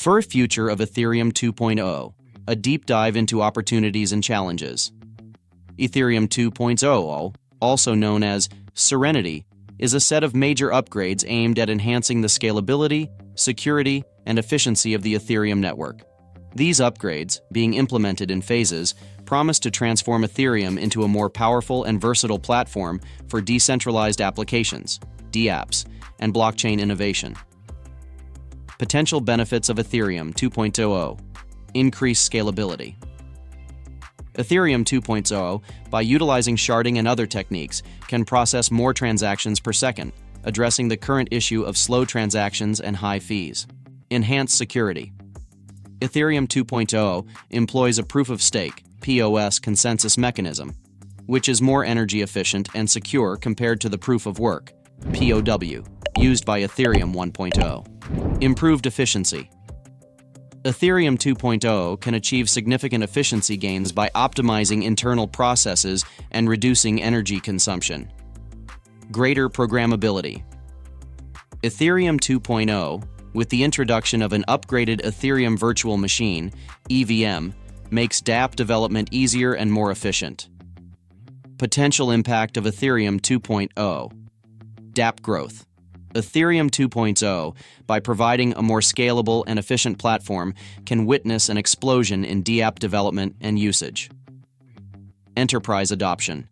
For a future of Ethereum 2.0, a deep dive into opportunities and challenges. Ethereum 2.0, also known as Serenity, is a set of major upgrades aimed at enhancing the scalability, security, and efficiency of the Ethereum network. These upgrades, being implemented in phases, promise to transform Ethereum into a more powerful and versatile platform for decentralized applications, DApps, and blockchain innovation. Potential benefits of Ethereum 2.0: increased scalability. Ethereum 2.0, by utilizing sharding and other techniques, can process more transactions per second, addressing the current issue of slow transactions and high fees. Enhanced security. Ethereum 2.0 employs a proof-of-stake (POS) consensus mechanism, which is more energy efficient and secure compared to the proof-of-work (POW) used by Ethereum 1.0. Improved efficiency. Ethereum 2.0 can achieve significant efficiency gains by optimizing internal processes and reducing energy consumption. Greater programmability. Ethereum 2.0, with the introduction of an upgraded Ethereum Virtual Machine, EVM, makes dApp development easier and more efficient. Potential impact of Ethereum 2.0. dApp growth. Ethereum 2.0, by providing a more scalable and efficient platform, can witness an explosion in dApp development and usage. Enterprise adoption.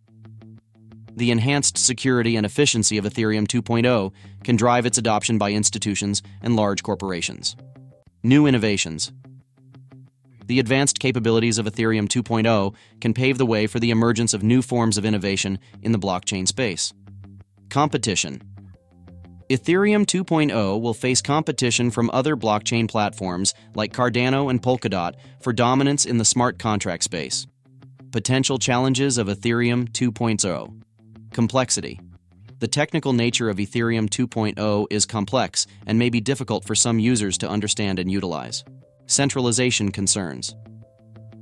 The enhanced security and efficiency of Ethereum 2.0 can drive its adoption by institutions and large corporations. New innovations. The advanced capabilities of Ethereum 2.0 can pave the way for the emergence of new forms of innovation in the blockchain space. Competition. Ethereum 2.0 will face competition from other blockchain platforms like Cardano and Polkadot for dominance in the smart contract space. Potential challenges of Ethereum 2.0. Complexity. The technical nature of Ethereum 2.0 is complex and may be difficult for some users to understand and utilize. Centralization concerns.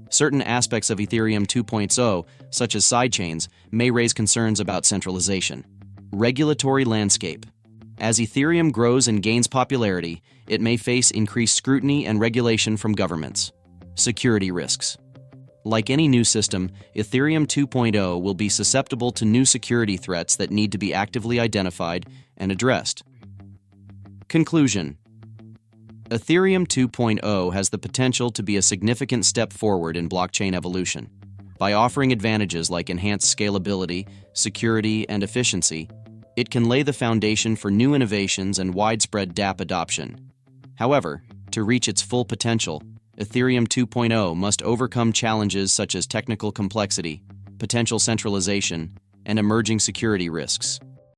Certain aspects of Ethereum 2.0, such as sidechains, may raise concerns about centralization. Regulatory landscape. As Ethereum grows and gains popularity, it may face increased scrutiny and regulation from governments. Security risks. Like any new system, Ethereum 2.0 will be susceptible to new security threats that need to be actively identified and addressed. Conclusion. Ethereum 2.0 has the potential to be a significant step forward in blockchain evolution. By offering advantages like enhanced scalability, security, and efficiency, it can lay the foundation for new innovations and widespread dApp adoption. However, to reach its full potential, Ethereum 2.0 must overcome challenges such as technical complexity, potential centralization, and emerging security risks.